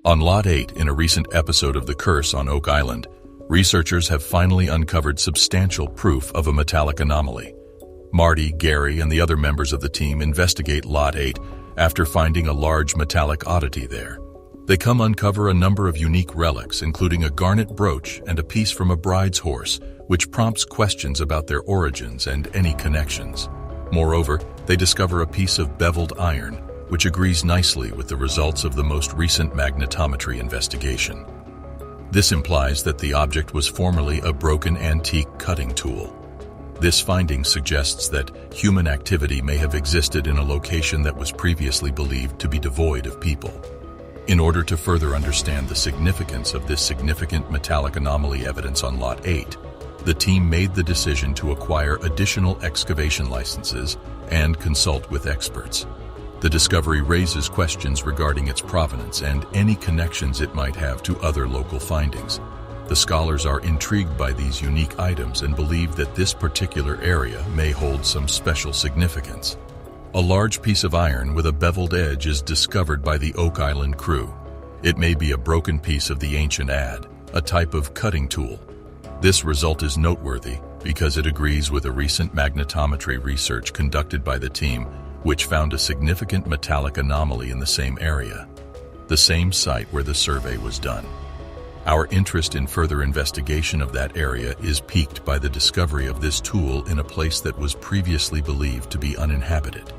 On Lot 8, in a recent episode of The Curse on Oak Island, researchers have finally uncovered substantial proof of a metallic anomaly. Marty, Gary, and the other members of the team investigate Lot 8 after finding a large metallic oddity there. They uncover a number of unique relics, including a garnet brooch and a piece from a bride's horse, which prompts questions about their origins and any connections. Moreover, they discover a piece of beveled iron, which agrees nicely with the results of the most recent magnetometry investigation. This implies that the object was formerly a broken antique cutting tool. This finding suggests that human activity may have existed in a location that was previously believed to be devoid of people. In order to further understand the significance of this significant metallic anomaly evidence on Lot 8, the team made the decision to acquire additional excavation licenses and consult with experts. The discovery raises questions regarding its provenance and any connections it might have to other local findings. The scholars are intrigued by these unique items and believe that this particular area may hold some special significance. A large piece of iron with a beveled edge is discovered by the Oak Island crew. It may be a broken piece of the ancient adze, a type of cutting tool. This result is noteworthy because it agrees with a recent magnetometry research conducted by the team, which found a significant metallic anomaly in the same area, the same site where the survey was done. Our interest in further investigation of that area is piqued by the discovery of this tool in a place that was previously believed to be uninhabited.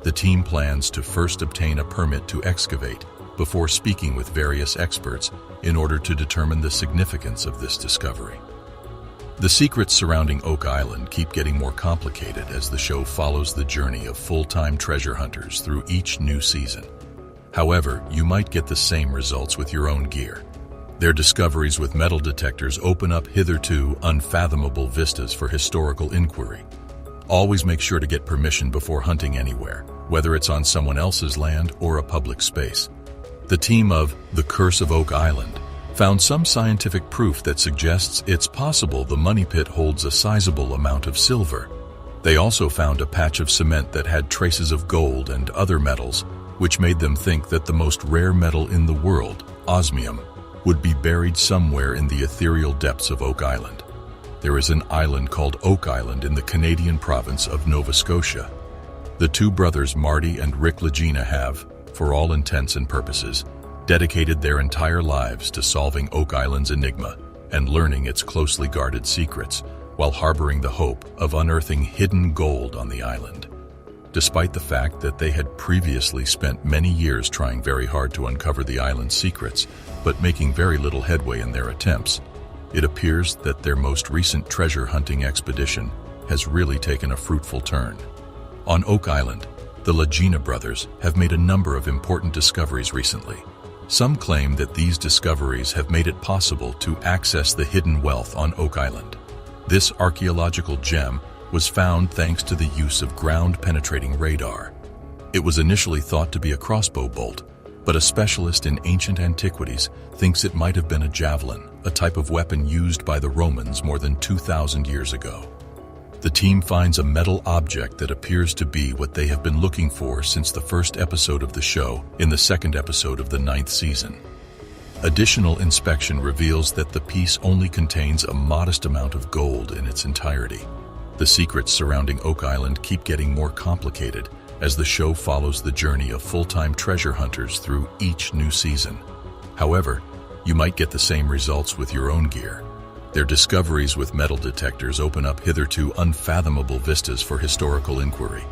The team plans to first obtain a permit to excavate before speaking with various experts in order to determine the significance of this discovery. The secrets surrounding Oak Island keep getting more complicated as the show follows the journey of full-time treasure hunters through each new season. However, you might get the same results with your own gear. Their discoveries with metal detectors open up hitherto unfathomable vistas for historical inquiry. Always make sure to get permission before hunting anywhere, whether it's on someone else's land or a public space. The team of The Curse of Oak Island found some scientific proof that suggests it's possible the money pit holds a sizable amount of silver. They also found a patch of cement that had traces of gold and other metals, which made them think that the most rare metal in the world, osmium, would be buried somewhere in the ethereal depths of Oak Island. There is an island called Oak Island in the Canadian province of Nova Scotia. The two brothers Marty and Rick Lagena have, for all intents and purposes, dedicated their entire lives to solving Oak Island's enigma and learning its closely guarded secrets, while harboring the hope of unearthing hidden gold on the island. Despite the fact that they had previously spent many years trying very hard to uncover the island's secrets, but making very little headway in their attempts, it appears that their most recent treasure hunting expedition has really taken a fruitful turn. On Oak Island, the Lagena brothers have made a number of important discoveries recently. Some claim that these discoveries have made it possible to access the hidden wealth on Oak Island. This archaeological gem was found thanks to the use of ground-penetrating radar. It was initially thought to be a crossbow bolt, but a specialist in ancient antiquities thinks it might have been a javelin, a type of weapon used by the Romans more than 2,000 years ago. The team finds a metal object that appears to be what they have been looking for since the first episode of the show in the second episode of the 9th season. Additional inspection reveals that the piece only contains a modest amount of gold in its entirety. The secrets surrounding Oak Island keep getting more complicated as the show follows the journey of full-time treasure hunters through each new season. However, you might get the same results with your own gear. Their discoveries with metal detectors open up hitherto unfathomable vistas for historical inquiry.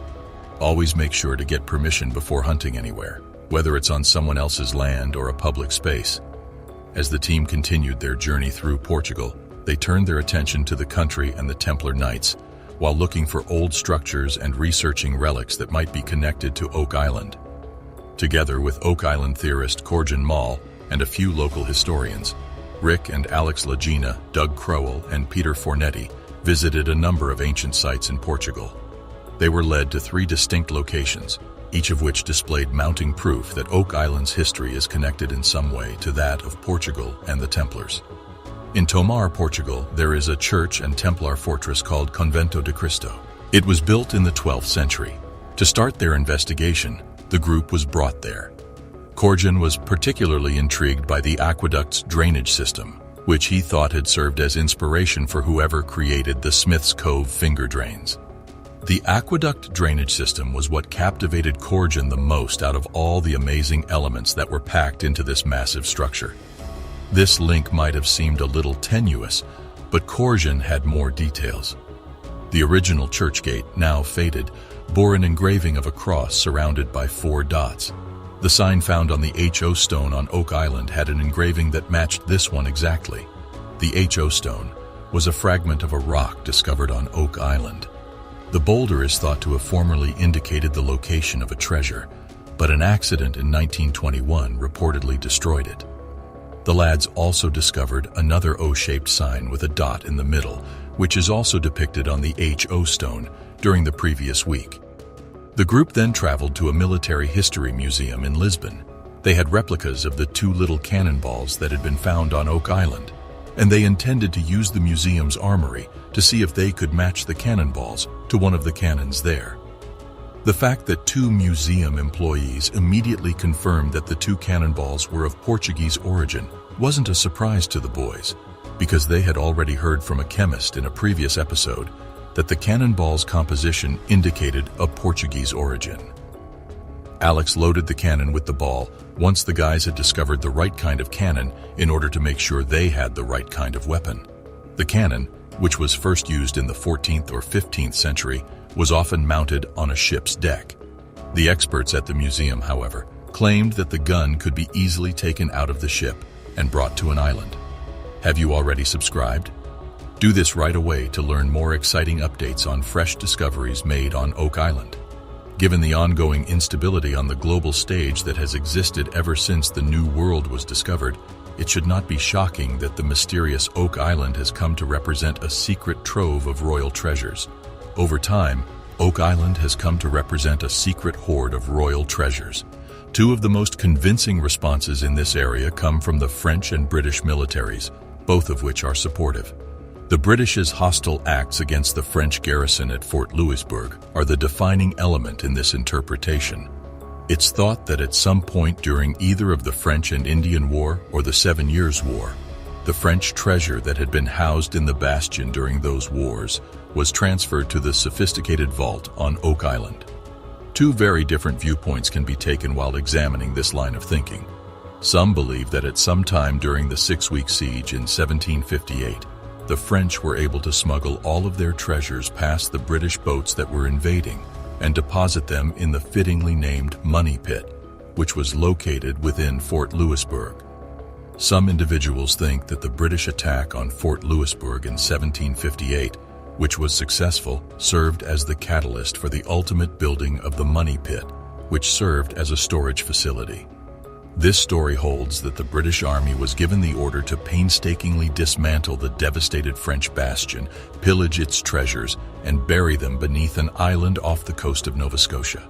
Always make sure to get permission before hunting anywhere, whether it's on someone else's land or a public space. As the team continued their journey through Portugal, they turned their attention to the country and the Templar Knights, while looking for old structures and researching relics that might be connected to Oak Island. Together with Oak Island theorist Corjan Mall and a few local historians, Rick and Alex Lagena, Doug Crowell, and Peter Fornetti visited a number of ancient sites in Portugal. They were led to 3 distinct locations, each of which displayed mounting proof that Oak Island's history is connected in some way to that of Portugal and the Templars. In Tomar, Portugal, there is a church and Templar fortress called Convento de Cristo. It was built in the 12th century. To start their investigation, the group was brought there. Corjan was particularly intrigued by the aqueduct's drainage system, which he thought had served as inspiration for whoever created the Smith's Cove finger drains. The aqueduct drainage system was what captivated Corjan the most out of all the amazing elements that were packed into this massive structure. This link might have seemed a little tenuous, but Corjan had more details. The original church gate, now faded, bore an engraving of a cross surrounded by 4 dots. The sign found on the HO stone on Oak Island had an engraving that matched this one exactly. The HO stone was a fragment of a rock discovered on Oak Island. The boulder is thought to have formerly indicated the location of a treasure, but an accident in 1921 reportedly destroyed it. The lads also discovered another O-shaped sign with a dot in the middle, which is also depicted on the HO stone during the previous week. The group then traveled to a military history museum in Lisbon. They had replicas of the 2 little cannonballs that had been found on Oak Island, and they intended to use the museum's armory to see if they could match the cannonballs to one of the cannons there. The fact that 2 museum employees immediately confirmed that the 2 cannonballs were of Portuguese origin wasn't a surprise to the boys, because they had already heard from a chemist in a previous episode that the cannonball's composition indicated a Portuguese origin. Alex loaded the cannon with the ball once the guys had discovered the right kind of cannon in order to make sure they had the right kind of weapon. The cannon, which was first used in the 14th or 15th century, was often mounted on a ship's deck. The experts at the museum, however, claimed that the gun could be easily taken out of the ship and brought to an island. Have you already subscribed? Do this right away to learn more exciting updates on fresh discoveries made on Oak Island. Given the ongoing instability on the global stage that has existed ever since the New World was discovered, it should not be shocking that the mysterious Oak Island has come to represent a secret trove of royal treasures. Over time, Oak Island has come to represent a secret hoard of royal treasures. 2 of the most convincing responses in this area come from the French and British militaries, both of which are supportive. The British's hostile acts against the French garrison at Fort Louisbourg are the defining element in this interpretation. It's thought that at some point during either of the French and Indian War or the 7 Years' War, the French treasure that had been housed in the bastion during those wars was transferred to the sophisticated vault on Oak Island. 2 very different viewpoints can be taken while examining this line of thinking. Some believe that at some time during the 6-week siege in 1758, the French were able to smuggle all of their treasures past the British boats that were invading and deposit them in the fittingly named Money Pit, which was located within Fort Louisbourg. Some individuals think that the British attack on Fort Louisbourg in 1758, which was successful, served as the catalyst for the ultimate building of the Money Pit, which served as a storage facility. This story holds that the British Army was given the order to painstakingly dismantle the devastated French bastion, pillage its treasures, and bury them beneath an island off the coast of Nova Scotia.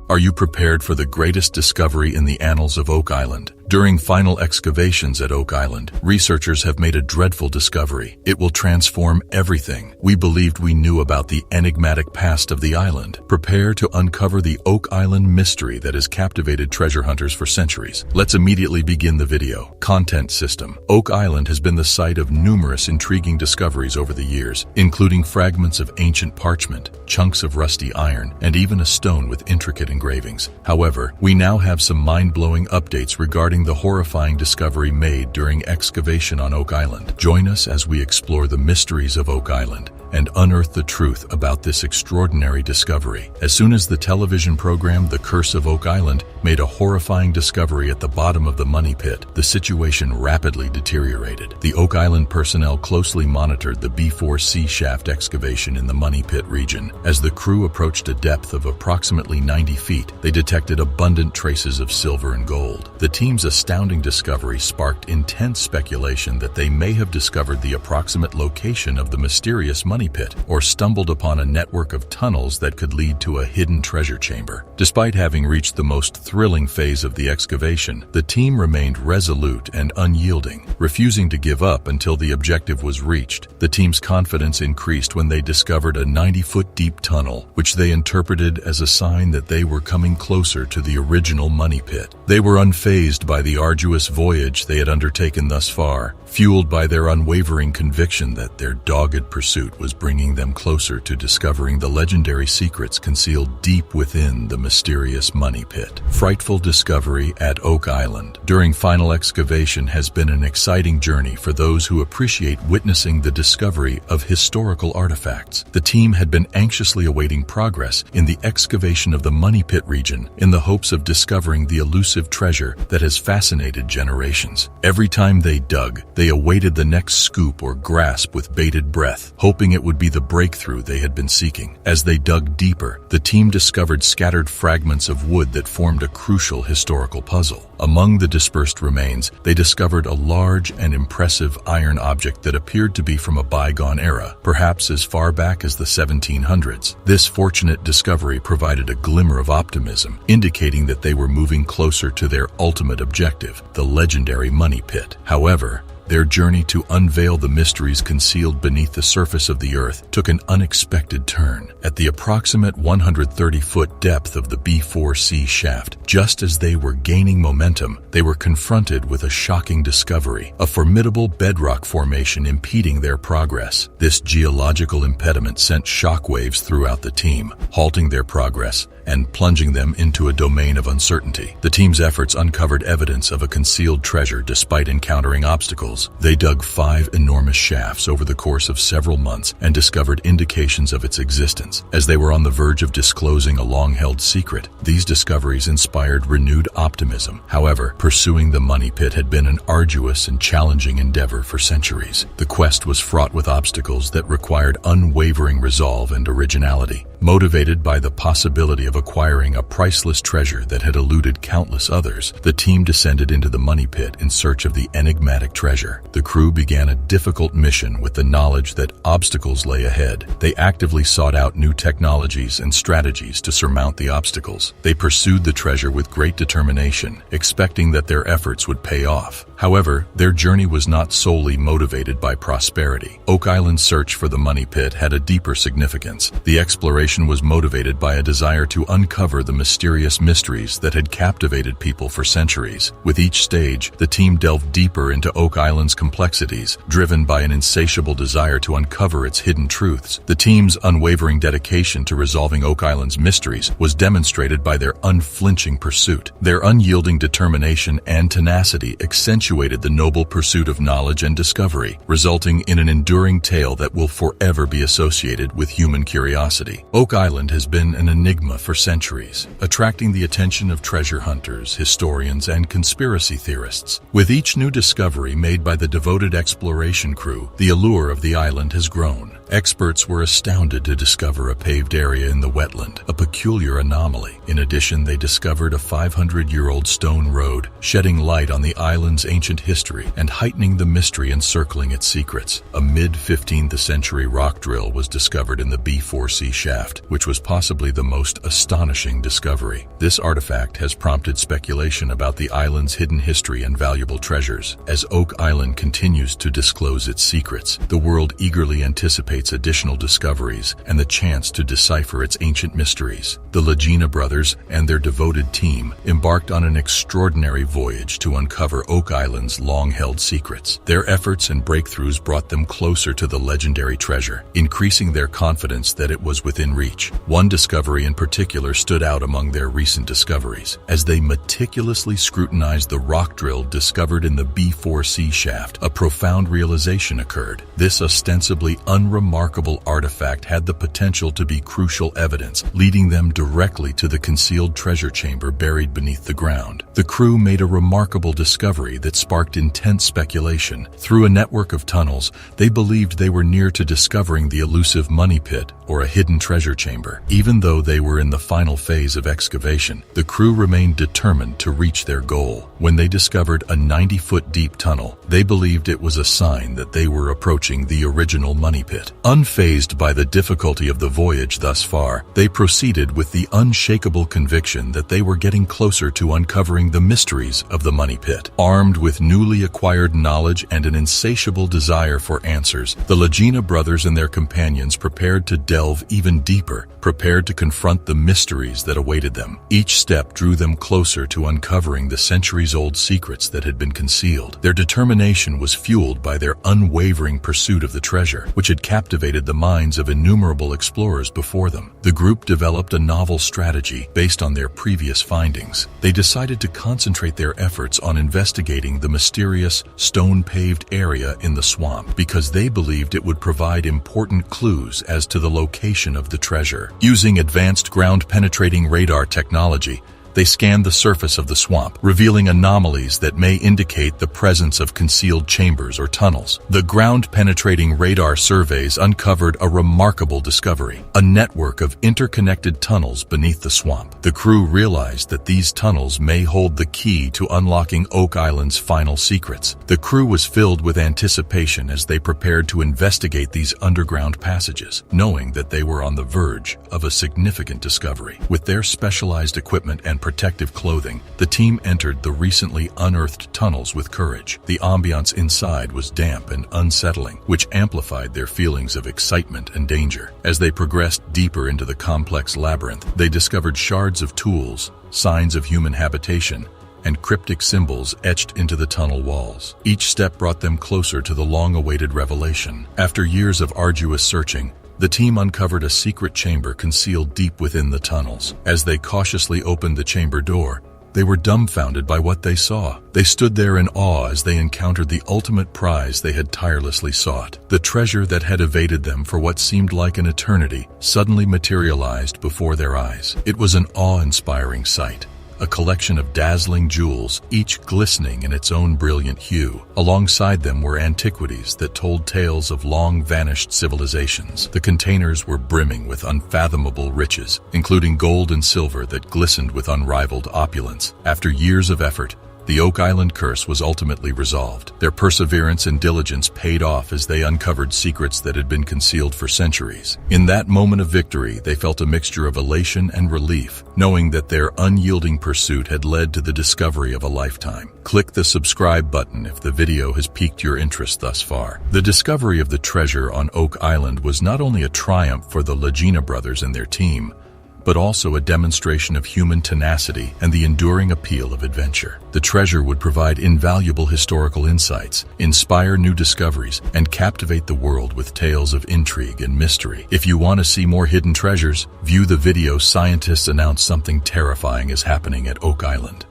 Are you prepared for the greatest discovery in the annals of Oak Island? During final excavations at Oak Island, researchers have made a dreadful discovery. It will transform everything we believed we knew about the enigmatic past of the island. Prepare to uncover the Oak Island mystery that has captivated treasure hunters for centuries. Let's immediately begin the video. Content system. Oak Island has been the site of numerous intriguing discoveries over the years, including fragments of ancient parchment, chunks of rusty iron, and even a stone with intricate engravings. However, we now have some mind-blowing updates regarding the horrifying discovery made during excavation on Oak Island. Join us as we explore the mysteries of Oak Island and unearth the truth about this extraordinary discovery. As soon as the television program The Curse of Oak Island made a horrifying discovery at the bottom of the Money Pit, the situation rapidly deteriorated. The Oak Island personnel closely monitored the B4C shaft excavation in the Money Pit region. As the crew approached a depth of approximately 90 feet, they detected abundant traces of silver and gold. The team's astounding discovery sparked intense speculation that they may have discovered the approximate location of the mysterious Money Pit, or stumbled upon a network of tunnels that could lead to a hidden treasure chamber. Despite having reached the most thrilling phase of the excavation, the team remained resolute and unyielding, refusing to give up until the objective was reached. The team's confidence increased when they discovered a 90-foot deep tunnel, which they interpreted as a sign that they were coming closer to the original money pit. They were unfazed by the arduous voyage they had undertaken thus far, fueled by their unwavering conviction that their dogged pursuit was bringing them closer to discovering the legendary secrets concealed deep within the mysterious money pit. Frightful discovery at Oak Island during final excavation has been an exciting journey for those who appreciate witnessing the discovery of historical artifacts. The team had been anxiously awaiting progress in the excavation of the money pit region in the hopes of discovering the elusive treasure that has fascinated generations. Every time they dug, they awaited the next scoop or grasp with bated breath, hoping it would be the breakthrough they had been seeking. As they dug deeper, the team discovered scattered fragments of wood that formed a crucial historical puzzle. Among the dispersed remains, they discovered a large and impressive iron object that appeared to be from a bygone era, perhaps as far back as the 1700s. This fortunate discovery provided a glimmer of optimism, indicating that they were moving closer to their ultimate objective, the legendary money pit. However, their journey to unveil the mysteries concealed beneath the surface of the earth took an unexpected turn. At the approximate 130-foot depth of the B4C shaft, just as they were gaining momentum, they were confronted with a shocking discovery, a formidable bedrock formation impeding their progress. This geological impediment sent shockwaves throughout the team, halting their progress and plunging them into a domain of uncertainty. The team's efforts uncovered evidence of a concealed treasure despite encountering obstacles. They dug 5 enormous shafts over the course of several months and discovered indications of its existence. As they were on the verge of disclosing a long-held secret, these discoveries inspired renewed optimism. However, pursuing the money pit had been an arduous and challenging endeavor for centuries. The quest was fraught with obstacles that required unwavering resolve and originality. Motivated by the possibility of acquiring a priceless treasure that had eluded countless others, the team descended into the money pit in search of the enigmatic treasure. The crew began a difficult mission with the knowledge that obstacles lay ahead. They actively sought out new technologies and strategies to surmount the obstacles. They pursued the treasure with great determination, expecting that their efforts would pay off. However, their journey was not solely motivated by prosperity. Oak Island's search for the money pit had a deeper significance. The exploration was motivated by a desire to uncover the mysterious mysteries that had captivated people for centuries. With each stage, the team delved deeper into Oak Island's complexities, driven by an insatiable desire to uncover its hidden truths. The team's unwavering dedication to resolving Oak Island's mysteries was demonstrated by their unflinching pursuit. Their unyielding determination and tenacity accentuated the noble pursuit of knowledge and discovery, resulting in an enduring tale that will forever be associated with human curiosity. Oak Island has been an enigma for centuries, attracting the attention of treasure hunters, historians, and conspiracy theorists. With each new discovery made by the devoted exploration crew, the allure of the island has grown. Experts were astounded to discover a paved area in the wetland, a peculiar anomaly. In addition, they discovered a 500-year-old stone road, shedding light on the island's ancient history and heightening the mystery encircling its secrets. A mid-15th century rock drill was discovered in the B4C shaft, which was possibly the most astonishing discovery. This artifact has prompted speculation about the island's hidden history and valuable treasures. As Oak Island continues to disclose its secrets, the world eagerly anticipates additional discoveries and the chance to decipher its ancient mysteries. The Lagena brothers and their devoted team embarked on an extraordinary voyage to uncover Oak Island's long-held secrets. Their efforts and breakthroughs brought them closer to the legendary treasure, increasing their confidence that it was within reach. One discovery in particular stood out among their recent discoveries. As they meticulously scrutinized the rock drill discovered in the B4C shaft, a profound realization occurred. This ostensibly unremarkable artifact had the potential to be crucial evidence, leading them directly to the concealed treasure chamber buried beneath the ground. The crew made a remarkable discovery that sparked intense speculation. Through a network of tunnels, they believed they were near to discovering the elusive money pit or a hidden treasure chamber. Even though they were in the final phase of excavation, the crew remained determined to reach their goal. When they discovered a 90-foot deep tunnel, they believed it was a sign that they were approaching the original money pit. Unfazed by the difficulty of the voyage thus far, they proceeded with the unshakable conviction that they were getting closer to uncovering the mysteries of the money pit. Armed with newly acquired knowledge and an insatiable desire for answers, the Lagena brothers and their companions prepared to delve even deeper, prepared to confront the mysteries that awaited them. Each step drew them closer to uncovering the centuries-old secrets that had been concealed. Their determination was fueled by their unwavering pursuit of the treasure, which had captivated the minds of innumerable explorers before them. The group developed a novel strategy based on their previous findings. They decided to concentrate their efforts on investigating the mysterious, stone-paved area in the swamp because they believed it would provide important clues as to the location of the treasure. Using advanced ground-penetrating radar technology, they scanned the surface of the swamp, revealing anomalies that may indicate the presence of concealed chambers or tunnels. The ground-penetrating radar surveys uncovered a remarkable discovery: a network of interconnected tunnels beneath the swamp. The crew realized that these tunnels may hold the key to unlocking Oak Island's final secrets. The crew was filled with anticipation as they prepared to investigate these underground passages, knowing that they were on the verge of a significant discovery. With their specialized equipment and protective clothing, the team entered the recently unearthed tunnels with courage. The ambiance inside was damp and unsettling, which amplified their feelings of excitement and danger. As they progressed deeper into the complex labyrinth, they discovered shards of tools, signs of human habitation, and cryptic symbols etched into the tunnel walls. Each step brought them closer to the long-awaited revelation. After years of arduous searching, the team uncovered a secret chamber concealed deep within the tunnels. As they cautiously opened the chamber door, they were dumbfounded by what they saw. They stood there in awe as they encountered the ultimate prize they had tirelessly sought. The treasure that had evaded them for what seemed like an eternity suddenly materialized before their eyes. It was an awe-inspiring sight. A collection of dazzling jewels, each glistening in its own brilliant hue. Alongside them were antiquities that told tales of long-vanished civilizations. The containers were brimming with unfathomable riches, including gold and silver that glistened with unrivaled opulence. After years of effort, the Oak Island curse was ultimately resolved. Their perseverance and diligence paid off as they uncovered secrets that had been concealed for centuries. In that moment of victory, they felt a mixture of elation and relief, knowing that their unyielding pursuit had led to the discovery of a lifetime. Click the subscribe button if the video has piqued your interest thus far. The discovery of the treasure on Oak Island was not only a triumph for the Lagena brothers and their team, but also a demonstration of human tenacity and the enduring appeal of adventure. The treasure would provide invaluable historical insights, inspire new discoveries, and captivate the world with tales of intrigue and mystery. If you want to see more hidden treasures, view the video. Scientists announce something terrifying is happening at Oak Island.